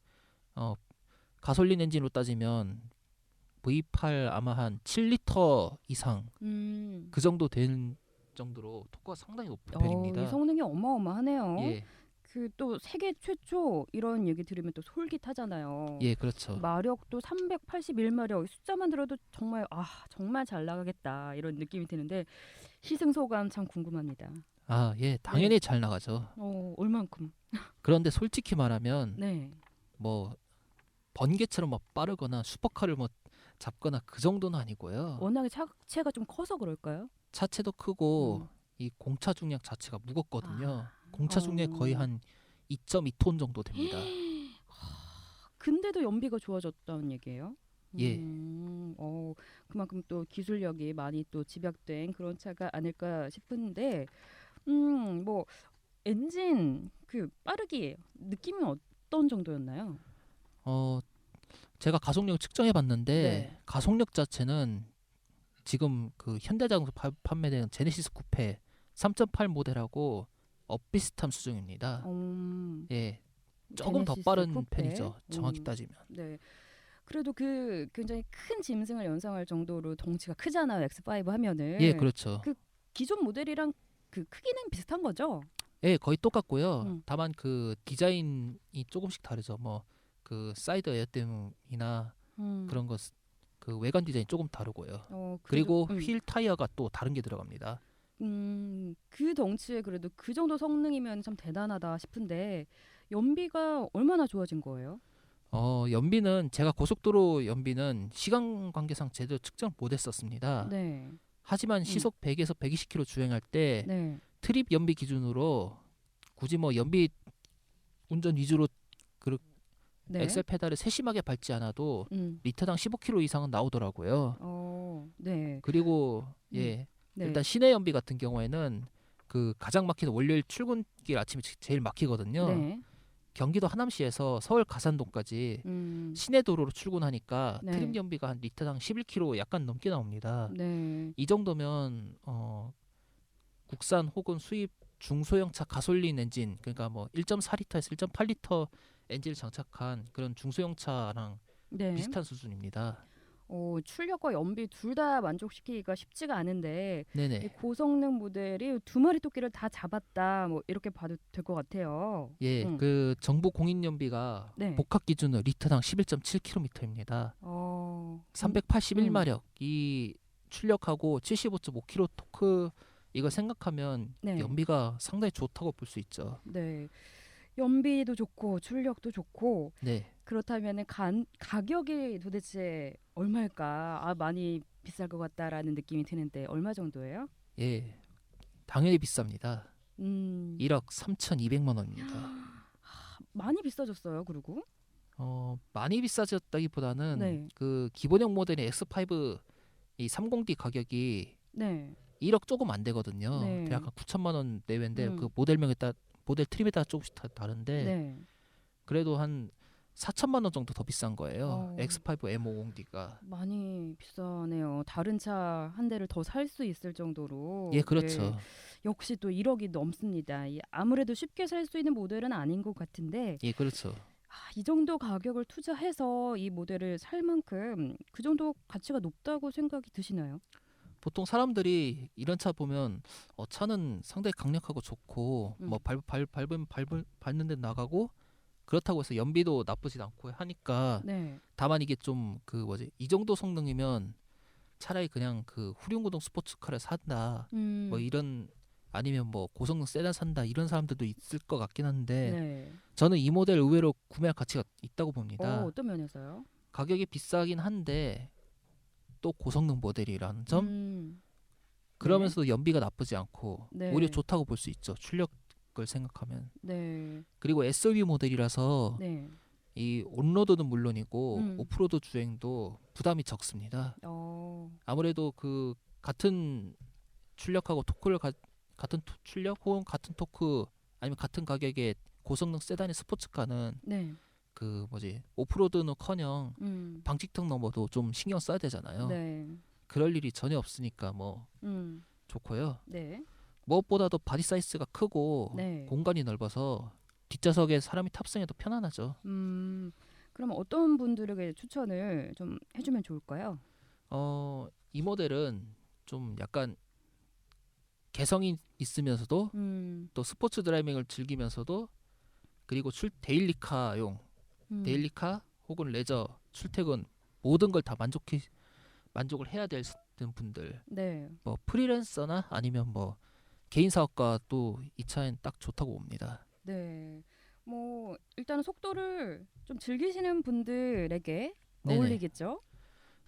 [SPEAKER 3] 가솔린 엔진으로 따지면 V8 아마 한 7리터 이상 그 정도 되는 정도로 토크가 상당히 높은
[SPEAKER 1] 이
[SPEAKER 3] 편입니다.
[SPEAKER 1] 성능이 어마어마하네요.
[SPEAKER 3] 예,
[SPEAKER 1] 그 또 세계 최초 이런 얘기 들으면 또 솔깃하잖아요.
[SPEAKER 3] 예, 그렇죠.
[SPEAKER 1] 마력도 381마력 숫자만 들어도 정말 정말 잘 나가겠다 이런 느낌이 드는데 시승 소감 참 궁금합니다.
[SPEAKER 3] 아, 예, 당연히 잘 나가죠.
[SPEAKER 1] 얼만큼?
[SPEAKER 3] 그런데 솔직히 말하면
[SPEAKER 1] 네.
[SPEAKER 3] 뭐 번개처럼 막 빠르거나 슈퍼카를 뭐 잡거나 그 정도는 아니고요.
[SPEAKER 1] 워낙에 차체가 좀 커서 그럴까요?
[SPEAKER 3] 차체도 크고
[SPEAKER 1] 음.
[SPEAKER 3] 이 공차 중량 자체가 무겁거든요.
[SPEAKER 1] 아,
[SPEAKER 3] 공차 중량이 거의 한 2.2톤 정도 됩니다.
[SPEAKER 1] 근데도 연비가 좋아졌다는 얘기예요?
[SPEAKER 3] 예.
[SPEAKER 1] 그만큼 또 기술력이 많이 또 집약된 그런 차가 아닐까 싶은데, 뭐 엔진 그 빠르기 느낌이 어떤 정도였나요?
[SPEAKER 3] 제가 가속력 측정해 봤는데
[SPEAKER 1] 네.
[SPEAKER 3] 가속력 자체는 지금 그 현대자동차 판매되는 제네시스 쿠페 3.8 모델하고 비슷한 수준입니다. 예. 조금 더
[SPEAKER 1] 제네시스
[SPEAKER 3] 빠른
[SPEAKER 1] 쿠페.
[SPEAKER 3] 편이죠. 정확히 따지면.
[SPEAKER 1] 네. 그래도 그 굉장히 큰 짐승을 연상할 정도로 덩치가 크잖아요. X5 하면은.
[SPEAKER 3] 예, 그렇죠.
[SPEAKER 1] 그 기존 모델이랑 그 크기는 비슷한 거죠?
[SPEAKER 3] 예, 거의 똑같고요.
[SPEAKER 1] 음.
[SPEAKER 3] 다만 그 디자인이 조금씩 다르죠. 뭐 그 사이드 에어댐이나 그런 거 그 외관 디자인이 조금 다르고요. 그리고 휠 타이어가 또 다른 게 들어갑니다.
[SPEAKER 1] 그 덩치에 그래도 그 정도 성능이면 참 대단하다 싶은데 연비가 얼마나 좋아진 거예요?
[SPEAKER 3] 연비는 제가 고속도로 연비는 시간 관계상 제대로 측정 못했었습니다.
[SPEAKER 1] 네.
[SPEAKER 3] 하지만 시속 100에서 120km 주행할 때
[SPEAKER 1] 네.
[SPEAKER 3] 트립 연비 기준으로 굳이 뭐 연비 운전 위주로
[SPEAKER 1] 네.
[SPEAKER 3] 엑셀 페달을 세심하게 밟지 않아도
[SPEAKER 1] 음.
[SPEAKER 3] 리터당 15km 이상은 나오더라고요.
[SPEAKER 1] 네.
[SPEAKER 3] 그리고
[SPEAKER 1] 네.
[SPEAKER 3] 일단 시내 연비 같은 경우에는 그 가장 막히는 월요일 출근길 아침이 제일 막히거든요.
[SPEAKER 1] 네.
[SPEAKER 3] 경기도 하남시에서 서울 가산동까지 시내 도로로 출근하니까
[SPEAKER 1] 네.
[SPEAKER 3] 트립 연비가 한 리터당 11km 약간 넘게 나옵니다.
[SPEAKER 1] 네.
[SPEAKER 3] 이 정도면 국산 혹은 수입 중소형차 가솔린 엔진, 그러니까 뭐 1.4리터에서 1.8리터 엔진을 장착한 그런 중소형차랑
[SPEAKER 1] 네.
[SPEAKER 3] 비슷한 수준입니다.
[SPEAKER 1] 출력과 연비 둘 다 만족시키기가 쉽지가 않은데 이
[SPEAKER 3] 네네.
[SPEAKER 1] 고성능 모델이 두 마리 토끼를 다 잡았다 뭐 이렇게 봐도 될 것 같아요.
[SPEAKER 3] 예, 그 정부 공인 연비가
[SPEAKER 1] 네.
[SPEAKER 3] 복합 기준으로 리터당 11.7km입니다. 381마력 이 출력하고 75.5kg 토크 이걸 생각하면
[SPEAKER 1] 네.
[SPEAKER 3] 연비가 상당히 좋다고 볼 수 있죠.
[SPEAKER 1] 네. 연비도 좋고 출력도 좋고
[SPEAKER 3] 네.
[SPEAKER 1] 그렇다면 가격이 도대체 얼마일까? 많이 비쌀 것 같다라는 느낌이 드는데 얼마 정도예요?
[SPEAKER 3] 예. 당연히 비쌉니다. 1억 3,200만 원입니다.
[SPEAKER 1] 많이 비싸졌어요. 그리고
[SPEAKER 3] 많이 비싸졌다기보다는
[SPEAKER 1] 네.
[SPEAKER 3] 그 기본형 모델의 X5 이 30D 가격이
[SPEAKER 1] 네.
[SPEAKER 3] 1억 조금 안 되거든요.
[SPEAKER 1] 네.
[SPEAKER 3] 대략 한 9천만 원 내외인데 그 모델 트림에 따라 조금씩 다른데
[SPEAKER 1] 네.
[SPEAKER 3] 그래도 한 4천만 원 정도 더 비싼 거예요.
[SPEAKER 1] 어.
[SPEAKER 3] X5 M50D가.
[SPEAKER 1] 많이 비싸네요. 다른 차 한 대를 더 살 수 있을 정도로.
[SPEAKER 3] 예, 그렇죠.
[SPEAKER 1] 네. 역시 또 1억이 넘습니다. 아무래도 쉽게 살 수 있는 모델은 아닌 것 같은데
[SPEAKER 3] 예, 그렇죠.
[SPEAKER 1] 이 정도 가격을 투자해서 이 모델을 살 만큼 그 정도 가치가 높다고 생각이 드시나요?
[SPEAKER 3] 보통 사람들이 이런 차 보면 차는 상당히 강력하고 좋고 뭐 밟는 데 나가고 그렇다고 해서 연비도 나쁘지 않고 하니까
[SPEAKER 1] 네.
[SPEAKER 3] 다만 이게 좀 그 뭐지 이 정도 성능이면 차라리 그냥 그 후륜구동 스포츠카를 산다 뭐 이런 아니면 뭐 고성능 세단 산다 이런 사람들도 있을 것 같긴 한데
[SPEAKER 1] 네.
[SPEAKER 3] 저는 이 모델 의외로 구매할 가치가 있다고 봅니다.
[SPEAKER 1] 어떤 면에서요?
[SPEAKER 3] 가격이 비싸긴 한데 또 고성능 모델이라는 점 그러면서도 연비가 나쁘지 않고
[SPEAKER 1] 네.
[SPEAKER 3] 오히려 좋다고 볼 수 있죠. 출력을 생각하면.
[SPEAKER 1] 네.
[SPEAKER 3] 그리고 SUV 모델이라서
[SPEAKER 1] 네.
[SPEAKER 3] 이 온로드는 물론이고 오프로드 주행도 부담이 적습니다. 아무래도 그 같은 출력하고 토크를 같은 출력 혹은 같은 토크 아니면 같은 가격에 고성능 세단의 스포츠카는
[SPEAKER 1] 네.
[SPEAKER 3] 그 뭐지 오프로드는커녕 방직턱 넘어도 좀 신경 써야 되잖아요.
[SPEAKER 1] 네.
[SPEAKER 3] 그럴 일이 전혀 없으니까 뭐 좋고요.
[SPEAKER 1] 네.
[SPEAKER 3] 무엇보다도 바디 사이즈가 크고
[SPEAKER 1] 네.
[SPEAKER 3] 공간이 넓어서 뒷좌석에 사람이 탑승해도 편안하죠.
[SPEAKER 1] 그럼 어떤 분들에게 추천을 좀 해주면 좋을까요?
[SPEAKER 3] 이 모델은 좀 약간 개성이 있으면서도 또 스포츠 드라이빙을 즐기면서도 그리고 데일리카용 데일리카 혹은 레저 출퇴근 모든 걸 다 만족을 해야 되는 분들
[SPEAKER 1] 네.
[SPEAKER 3] 뭐 프리랜서나 아니면 뭐 개인 사업가 또 이 차엔 딱 좋다고 봅니다.
[SPEAKER 1] 네. 뭐 일단은 속도를 좀 즐기시는 분들에게
[SPEAKER 3] 네네.
[SPEAKER 1] 어울리겠죠?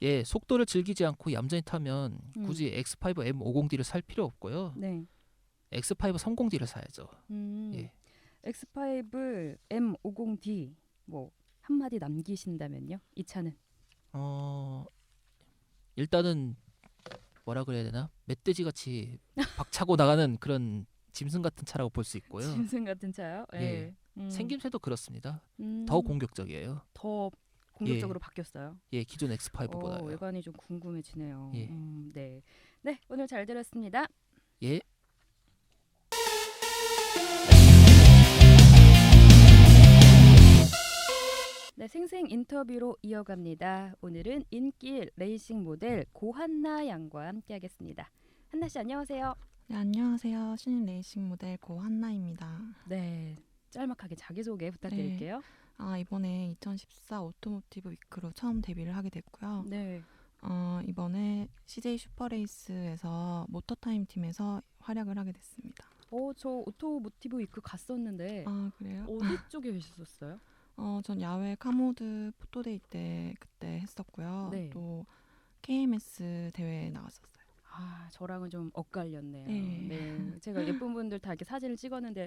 [SPEAKER 3] 예, 속도를 즐기지 않고 얌전히 타면 굳이
[SPEAKER 1] 음.
[SPEAKER 3] X5 M50D를 살 필요 없고요.
[SPEAKER 1] 네.
[SPEAKER 3] X5 30D를 사야죠. 예.
[SPEAKER 1] X5 M50D 뭐 한마디 남기신다면요? 이 차는
[SPEAKER 3] 일단은 뭐라 그래야 되나? 멧돼지 같이 박차고 나가는 그런 짐승 같은 차라고 볼 수 있고요.
[SPEAKER 1] 짐승 같은 차요?
[SPEAKER 3] 예.
[SPEAKER 1] 네.
[SPEAKER 3] 생김새도 그렇습니다. 더 공격적이에요.
[SPEAKER 1] 더 공격적으로 바뀌었어요.
[SPEAKER 3] 예, 기존 X5보다요.
[SPEAKER 1] 외관이 좀 궁금해지네요.
[SPEAKER 3] 예.
[SPEAKER 1] 네. 네, 오늘 잘 들었습니다.
[SPEAKER 3] 예.
[SPEAKER 1] 네, 생생 인터뷰로 이어갑니다. 오늘은 인기 레이싱 모델 고한나 양과 함께하겠습니다. 한나 씨 안녕하세요.
[SPEAKER 4] 네, 안녕하세요. 신인 레이싱 모델 고한나입니다.
[SPEAKER 1] 네, 짤막하게 자기소개 부탁드릴게요.
[SPEAKER 4] 이번에 2014 오토모티브 위크로 처음 데뷔를 하게 됐고요.
[SPEAKER 1] 네.
[SPEAKER 4] 이번에 CJ 슈퍼레이스에서 모터타임 팀에서 활약을 하게 됐습니다.
[SPEAKER 1] 저 오토모티브 위크 갔었는데
[SPEAKER 4] 그래요?
[SPEAKER 1] 어디 쪽에 계셨었어요?
[SPEAKER 4] 전 야외 카모드 포토데이 때 그때 했었고요.
[SPEAKER 1] 네.
[SPEAKER 4] 또 KMS 대회에 나갔었어요.
[SPEAKER 1] 저랑은 좀 엇갈렸네요.
[SPEAKER 4] 네.
[SPEAKER 1] 네. 제가 예쁜 분들 다 이렇게 사진을 찍었는데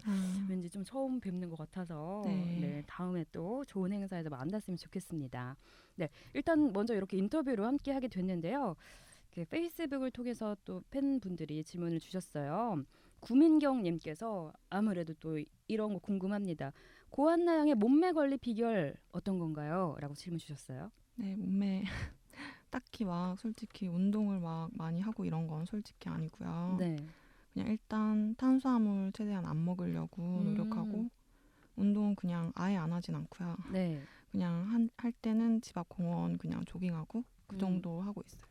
[SPEAKER 1] 왠지 좀 처음 뵙는 것 같아서 네, 다음에 또 좋은 행사에서 만났으면 좋겠습니다. 네, 일단 먼저 이렇게 인터뷰로 함께 하게 됐는데요. 페이스북을 통해서 또 팬분들이 질문을 주셨어요. 구민경님께서 아무래도 또 이런 거 궁금합니다. 고한나 양의 몸매 관리 비결 어떤 건가요? 라고 질문 주셨어요.
[SPEAKER 4] 네, 몸매 딱히 막 솔직히 운동을 막 많이 하고 이런 건 솔직히 아니고요.
[SPEAKER 1] 네.
[SPEAKER 4] 그냥 일단 탄수화물 최대한 안 먹으려고 노력하고 운동은 그냥 아예 안 하진 않고요.
[SPEAKER 1] 네.
[SPEAKER 4] 그냥 할 때는 집 앞 공원 그냥 조깅하고 그 정도 하고 있어요.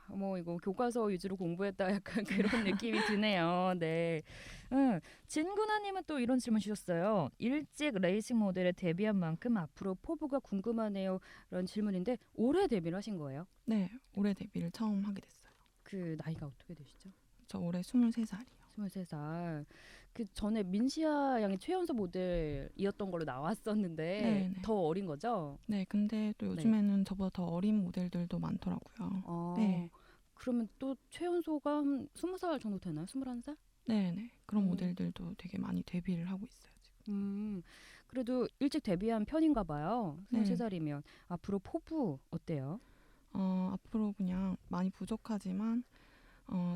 [SPEAKER 1] 뭐 이거 교과서 위주로 공부했다 약간 그런 느낌이 드네요. 네. 진구나님은 또 이런 질문 주셨어요. 일찍 레이싱 모델에 데뷔한 만큼 앞으로 포부가 궁금하네요. 이런 질문인데 올해 데뷔를 하신 거예요?
[SPEAKER 4] 네, 올해 데뷔를 처음 하게 됐어요.
[SPEAKER 1] 그 나이가 어떻게 되시죠?
[SPEAKER 4] 저 올해 23살이요.
[SPEAKER 1] 23살. 그 전에 민시아 양이 최연소 모델이었던 걸로 나왔었는데
[SPEAKER 4] 네네.
[SPEAKER 1] 더 어린 거죠?
[SPEAKER 4] 네, 근데 또 요즘에는 저보다 더 어린 모델들도 많더라고요. 네.
[SPEAKER 1] 그러면 또 최연소가 한 20살 정도 되나요? 21살?
[SPEAKER 4] 네네. 그런 모델들도 되게 많이 데뷔를 하고 있어요. 지금.
[SPEAKER 1] 그래도 일찍 데뷔한 편인가 봐요.
[SPEAKER 4] 네.
[SPEAKER 1] 23살이면. 앞으로 포부 어때요?
[SPEAKER 4] 앞으로 그냥 많이 부족하지만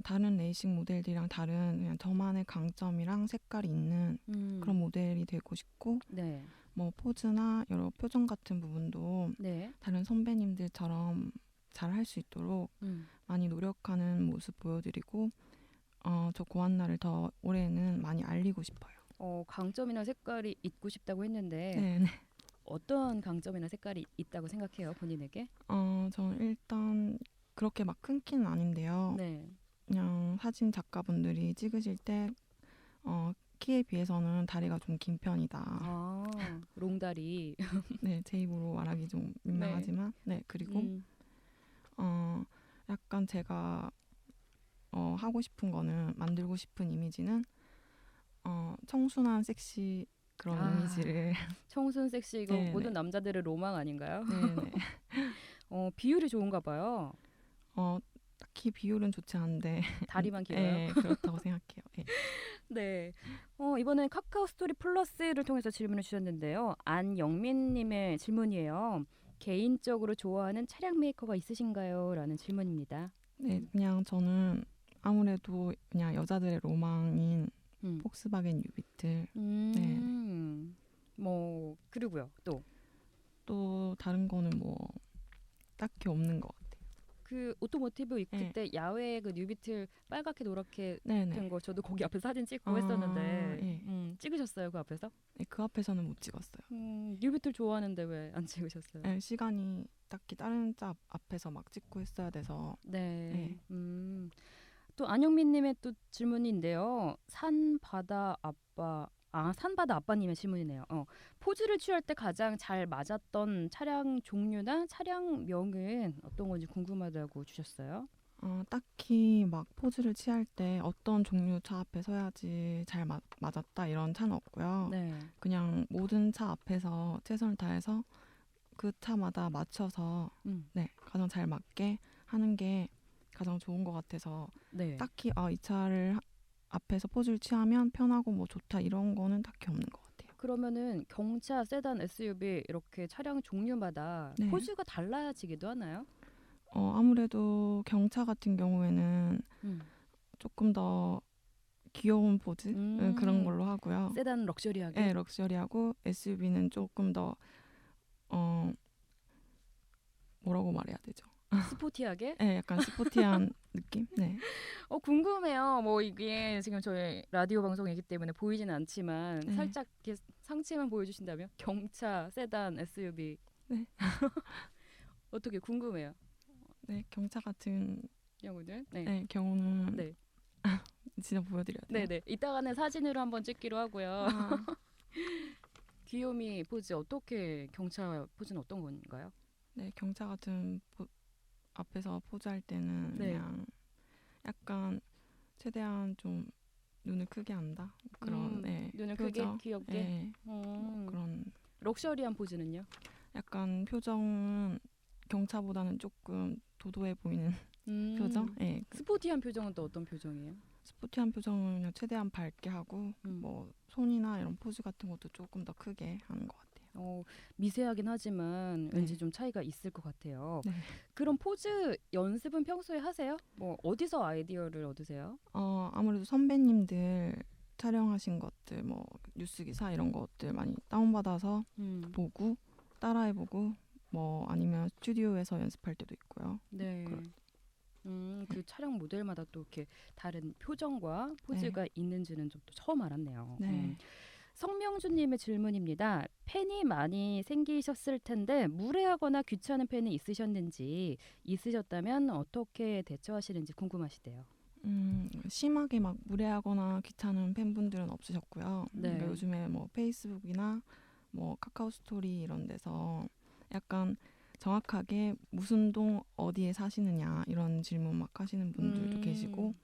[SPEAKER 4] 다른 레이싱 모델들이랑 다른 그냥 저만의 강점이랑 색깔이 있는 그런 모델이 되고 싶고
[SPEAKER 1] 네.
[SPEAKER 4] 뭐 포즈나 여러 표정 같은 부분도
[SPEAKER 1] 네.
[SPEAKER 4] 다른 선배님들처럼 잘 할 수 있도록 많이 노력하는 모습 보여드리고 저 고한나를 더 올해는 많이 알리고 싶어요.
[SPEAKER 1] 강점이나 색깔이 있고 싶다고 했는데
[SPEAKER 4] 네네.
[SPEAKER 1] 어떤 강점이나 색깔이 있다고 생각해요, 본인에게?
[SPEAKER 4] 저는 일단 그렇게 막 큰 키는 아닌데요.
[SPEAKER 1] 네.
[SPEAKER 4] 그냥 사진 작가분들이 찍으실 때 키에 비해서는 다리가 좀 긴 편이다.
[SPEAKER 1] 롱다리.
[SPEAKER 4] 네, 제 입으로 말하기 좀 민망하지만 네, 그리고 약간 제가 하고 싶은 거는 만들고 싶은 이미지는 청순한 섹시 그런 이미지를
[SPEAKER 1] 청순 섹시 이거
[SPEAKER 4] 네네.
[SPEAKER 1] 모든 남자들의 로망 아닌가요?
[SPEAKER 4] 네네.
[SPEAKER 1] 비율이 좋은가 봐요.
[SPEAKER 4] 딱히 비율은 좋지 않은데
[SPEAKER 1] 다리만 길어요.
[SPEAKER 4] 네, 그렇다고 생각해요. 네.
[SPEAKER 1] 네. 이번엔 카카오 스토리 플러스를 통해서 질문을 주셨는데요. 안영민님의 질문이에요. 개인적으로 좋아하는 차량 메이커가 있으신가요? 라는 질문입니다.
[SPEAKER 4] 네, 그냥 저는 아무래도 그냥 여자들의 로망인 폭스바겐 유비틀.
[SPEAKER 1] 뭐 그리고요.
[SPEAKER 4] 또 다른 거는 뭐 딱히 없는 것 같아요.
[SPEAKER 1] 그 오토모티브 입고
[SPEAKER 4] 네.
[SPEAKER 1] 때 야외 그 뉴비틀 빨갛게 노랗게
[SPEAKER 4] 네네.
[SPEAKER 1] 된 거 저도 거기 앞에 사진 찍고 했었는데
[SPEAKER 4] 예.
[SPEAKER 1] 찍으셨어요 그 앞에서?
[SPEAKER 4] 네, 그 앞에서는 못 찍었어요.
[SPEAKER 1] 뉴비틀 좋아하는데 왜 안 찍으셨어요?
[SPEAKER 4] 네, 시간이 딱히 다른 차 앞에서 막 찍고 했어야 돼서.
[SPEAKER 1] 네. 또 안영민님의 또 질문인데요. 산바다 아빠님의 질문이네요. 포즈를 취할 때 가장 잘 맞았던 차량 종류나 차량명은 어떤 건지 궁금하다고 주셨어요.
[SPEAKER 4] 딱히 막 포즈를 취할 때 어떤 종류 차 앞에 서야지 잘 맞았다 이런 차는 없고요.
[SPEAKER 1] 네.
[SPEAKER 4] 그냥 모든 차 앞에서 최선을 다해서 그 차마다 맞춰서 네, 가장 잘 맞게 하는 게 가장 좋은 것 같아서
[SPEAKER 1] 네.
[SPEAKER 4] 딱히 이 차를 앞에서 포즈를 취하면 편하고 뭐 좋다 이런 거는 딱히 없는 것 같아요.
[SPEAKER 1] 그러면은 경차, 세단, SUV 이렇게 차량 종류마다
[SPEAKER 4] 네.
[SPEAKER 1] 포즈가 달라지기도 하나요?
[SPEAKER 4] 아무래도 경차 같은 경우에는 조금 더 귀여운 포즈 그런 걸로 하고요.
[SPEAKER 1] 세단 럭셔리하게.
[SPEAKER 4] 네, 럭셔리하고 SUV는 조금 더 뭐라고 말해야 되죠?
[SPEAKER 1] 스포티하게?
[SPEAKER 4] 네, 약간 스포티한 느낌? 네.
[SPEAKER 1] 궁금해요. 뭐 이게 지금 저희 라디오 방송이기 때문에 보이지는 않지만
[SPEAKER 4] 네.
[SPEAKER 1] 살짝 이렇게 상체만 보여주신다면 경차, 세단, SUV.
[SPEAKER 4] 네.
[SPEAKER 1] 어떻게 궁금해요.
[SPEAKER 4] 네, 경차 같은
[SPEAKER 1] 경우는.
[SPEAKER 4] 네, 경우는
[SPEAKER 1] 네.
[SPEAKER 4] 진짜 보여드려야 돼요.
[SPEAKER 1] 네네. 이따가는 사진으로 한번 찍기로 하고요. 귀요미 포즈 경차 포즈는 어떤 건가요?
[SPEAKER 4] 네, 경차 같은 앞에서 포즈할 때는
[SPEAKER 1] 네.
[SPEAKER 4] 그냥 약간 최대한 좀 눈을 크게 한다 그런
[SPEAKER 1] 눈을
[SPEAKER 4] 표정.
[SPEAKER 1] 크게 귀엽게.
[SPEAKER 4] 네, 그런
[SPEAKER 1] 럭셔리한 포즈는요?
[SPEAKER 4] 약간 표정은 경차보다는 조금 도도해 보이는 표정. 네.
[SPEAKER 1] 스포티한 표정은 또 어떤 표정이에요?
[SPEAKER 4] 스포티한 표정은 그냥 최대한 밝게 하고 뭐 손이나 이런 포즈 같은 것도 조금 더 크게 하는 것 같아요.
[SPEAKER 1] 미세하긴 하지만
[SPEAKER 4] 네.
[SPEAKER 1] 왠지 좀 차이가 있을 것 같아요.
[SPEAKER 4] 네.
[SPEAKER 1] 그럼 포즈 연습은 평소에 하세요? 뭐 어디서 아이디어를 얻으세요?
[SPEAKER 4] 아무래도 선배님들 촬영하신 것들 뭐 뉴스 기사 이런 것들 많이 다운받아서 보고 따라해보고 뭐 아니면 스튜디오에서 연습할 때도 있고요.
[SPEAKER 1] 네. 그 촬영 모델마다 또 이렇게 다른 표정과 포즈가 있는지는 좀 또 처음 알았네요.
[SPEAKER 4] 네.
[SPEAKER 1] 성명주님의 질문입니다. 팬이 많이 생기셨을 텐데 무례하거나 귀찮은 팬이 있으셨다면 어떻게 대처하시는지 궁금하시대요.
[SPEAKER 4] 심하게 막 무례하거나 귀찮은 팬분들은 없으셨고요.
[SPEAKER 1] 네.
[SPEAKER 4] 그러니까 요즘에 뭐 페이스북이나 뭐 카카오 스토리 이런 데서 약간 정확하게 무슨 동 어디에 사시느냐 이런 질문 막 하시는 분들도 계시고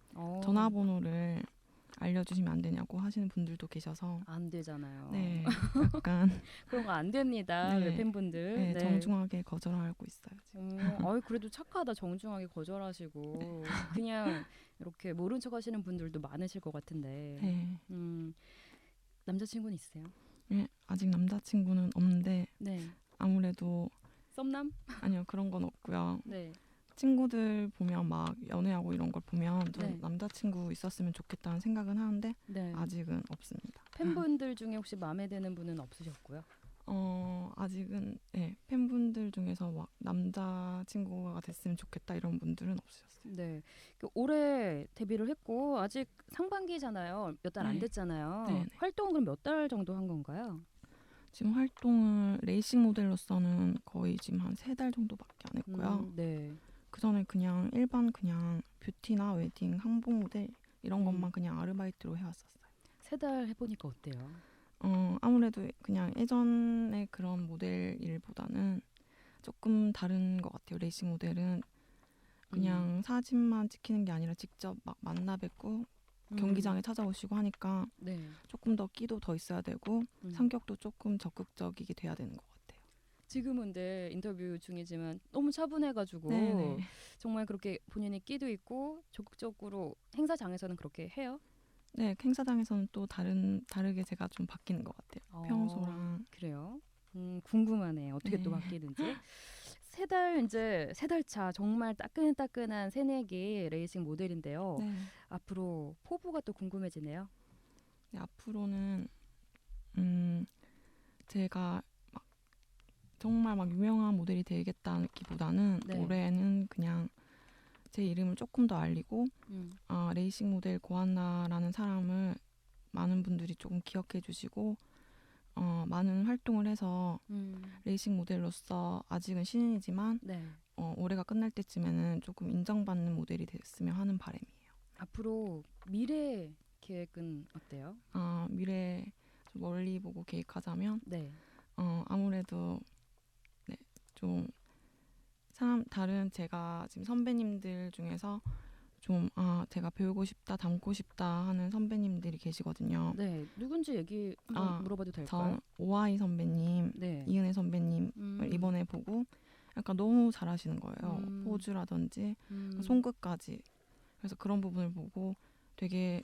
[SPEAKER 4] 전화번호를 알려주시면 안 되냐고 하시는 분들도 계셔서
[SPEAKER 1] 안 되잖아요.
[SPEAKER 4] 네, 약간
[SPEAKER 1] 그런 거 안 됩니다.
[SPEAKER 4] 네.
[SPEAKER 1] 팬분들.
[SPEAKER 4] 네, 정중하게 거절하고 있어요. 지금.
[SPEAKER 1] 그래도 착하다. 정중하게 거절하시고 그냥 이렇게 모른 척 하시는 분들도 많으실 것 같은데.
[SPEAKER 4] 네.
[SPEAKER 1] 남자친구는 있으세요?
[SPEAKER 4] 네, 아직 남자친구는 없는데
[SPEAKER 1] 네.
[SPEAKER 4] 아무래도
[SPEAKER 1] 썸남?
[SPEAKER 4] 아니요, 그런 건 없고요.
[SPEAKER 1] 네.
[SPEAKER 4] 친구들 보면 막 연애하고 이런 걸 보면 저
[SPEAKER 1] 네.
[SPEAKER 4] 남자친구 있었으면 좋겠다는 생각은 하는데
[SPEAKER 1] 네.
[SPEAKER 4] 아직은 없습니다.
[SPEAKER 1] 팬분들 중에 혹시 마음에 드는 분은 없으셨고요?
[SPEAKER 4] 아직은 팬분들 중에서 막 남자친구가 됐으면 좋겠다 이런 분들은 없으셨어요.
[SPEAKER 1] 네. 올해 데뷔를 했고 아직 상반기잖아요. 몇 달 안
[SPEAKER 4] 네.
[SPEAKER 1] 됐잖아요.
[SPEAKER 4] 네네.
[SPEAKER 1] 활동은 그럼 몇 달 정도 한 건가요?
[SPEAKER 4] 지금 활동을 레이싱 모델로서는 거의 지금 한 3달 정도밖에 안 했고요.
[SPEAKER 1] 네.
[SPEAKER 4] 그 전에 그냥 일반 그냥 뷰티나 웨딩, 항복 모델 이런 것만 그냥 아르바이트로 해왔었어요.
[SPEAKER 1] 3달 해보니까 어때요?
[SPEAKER 4] 아무래도 그냥 예전에 그런 모델 일보다는 조금 다른 것 같아요. 레이싱 모델은 그냥 사진만 찍히는 게 아니라 직접 막 만나 뵙고 경기장에 찾아오시고 하니까
[SPEAKER 1] 네.
[SPEAKER 4] 조금 더 끼도 더 있어야 되고 성격도 조금 적극적이게 돼야 되는 것 같아요.
[SPEAKER 1] 지금은 인터뷰 중이지만 너무 차분해가지고
[SPEAKER 4] 네네.
[SPEAKER 1] 정말 그렇게 본인이 끼도 있고 적극적으로 행사장에서는 그렇게 해요?
[SPEAKER 4] 네, 행사장에서는 또 다르게 제가 좀 바뀌는 것 같아요. 평소랑.
[SPEAKER 1] 그래요? 궁금하네요. 어떻게 또 바뀌는지. 3달 차 정말 따끈따끈한 새내기 레이싱 모델인데요.
[SPEAKER 4] 네.
[SPEAKER 1] 앞으로 포부가 또 궁금해지네요.
[SPEAKER 4] 네, 앞으로는 제가 막 정말 막 유명한 모델이 되겠다기보다는
[SPEAKER 1] 네.
[SPEAKER 4] 올해는 그냥 제 이름을 조금 더 알리고 레이싱 모델 고한나라는 사람을 많은 분들이 조금 기억해 주시고 많은 활동을 해서 레이싱 모델로서 아직은 신인이지만
[SPEAKER 1] 네.
[SPEAKER 4] 올해가 끝날 때쯤에는 조금 인정받는 모델이 됐으면 하는 바람이에요.
[SPEAKER 1] 앞으로 미래 계획은 어때요?
[SPEAKER 4] 미래 좀 멀리 보고 계획하자면
[SPEAKER 1] 네.
[SPEAKER 4] 아무래도 네, 좀 다른 제가 지금 선배님들 중에서 좀 제가 배우고 싶다, 닮고 싶다 하는 선배님들이 계시거든요.
[SPEAKER 1] 네. 누군지 얘기 한번 물어봐도 될까요?
[SPEAKER 4] 전 오아이 선배님,
[SPEAKER 1] 네.
[SPEAKER 4] 이은혜 선배님을 이번에 보고 약간 너무 잘하시는 거예요. 포즈라든지 손끝까지. 그래서 그런 부분을 보고 되게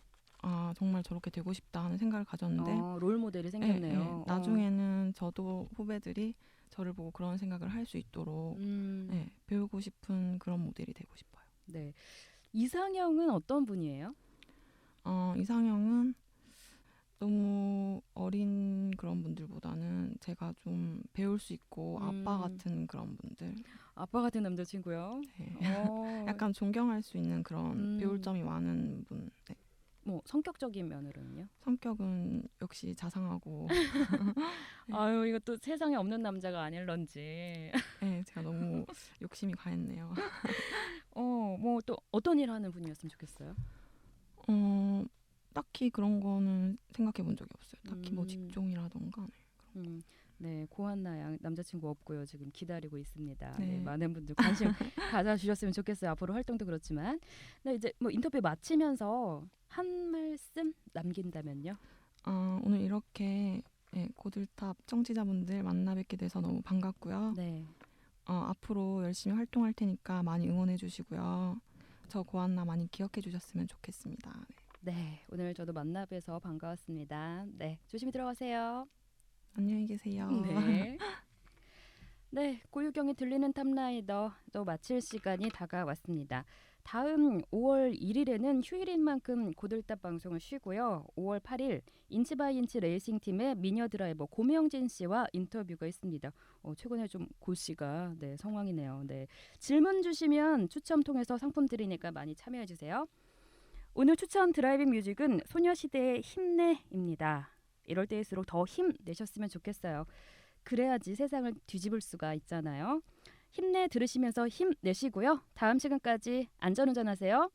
[SPEAKER 4] 정말 저렇게 되고 싶다 하는 생각을 가졌는데
[SPEAKER 1] 롤 모델이 생겼네요.
[SPEAKER 4] 나중에는 저도 후배들이 저를 보고 그런 생각을 할 수 있도록 배우고 싶은 그런 모델이 되고 싶어요.
[SPEAKER 1] 네. 이상형은 어떤 분이에요?
[SPEAKER 4] 이상형은 너무 어린 그런 분들보다는 제가 좀 배울 수 있고 아빠 같은 그런 분들.
[SPEAKER 1] 아빠 같은 남자친구요?
[SPEAKER 4] 네. 약간 존경할 수 있는 그런 배울 점이 많은 분. 네.
[SPEAKER 1] 뭐 성격적인 면으로는요?
[SPEAKER 4] 성격은 역시 자상하고.
[SPEAKER 1] 아유, 이것도 세상에 없는 남자가 아닐런지.
[SPEAKER 4] 네, 제가 너무 욕심이 과했네요.
[SPEAKER 1] 뭐 또 어떤 일 하는 분이었으면 좋겠어요?
[SPEAKER 4] 딱히 그런 거는 생각해 본 적이 없어요. 딱히 뭐 직종이라던가.
[SPEAKER 1] 네, 고한나 양 남자친구 없고요. 지금 기다리고 있습니다.
[SPEAKER 4] 네.
[SPEAKER 1] 네, 많은 분들 관심 가져주셨으면 좋겠어요. 앞으로 활동도 그렇지만, 네, 이제 뭐 인터뷰 마치면서 한 말씀 남긴다면요?
[SPEAKER 4] 오늘 이렇게 고들탑 청취자분들 만나 뵙게 돼서 너무 반갑고요.
[SPEAKER 1] 네.
[SPEAKER 4] 앞으로 열심히 활동할 테니까 많이 응원해 주시고요. 저 고한나 많이 기억해 주셨으면 좋겠습니다.
[SPEAKER 1] 네, 오늘 저도 만나 뵈서 반가웠습니다. 네, 조심히 들어가세요.
[SPEAKER 4] 안녕히 계세요.
[SPEAKER 1] 네. 네, 고유경이 들리는 탑라이더 또 마칠 시간이 다가왔습니다. 다음 5월 1일에는 휴일인 만큼 고들탑 방송을 쉬고요. 5월 8일 인치바이인치 레이싱팀의 미녀 드라이버 고명진 씨와 인터뷰가 있습니다. 최근에 좀 고 씨가 성황이네요. 네, 질문 주시면 추첨 통해서 상품 드리니까 많이 참여해 주세요. 오늘 추천 드라이빙 뮤직은 소녀시대의 힘내입니다. 이럴 때일수록 더 힘내셨으면 좋겠어요. 그래야지 세상을 뒤집을 수가 있잖아요. 힘내 들으시면서 힘내시고요. 다음 시간까지 안전운전하세요.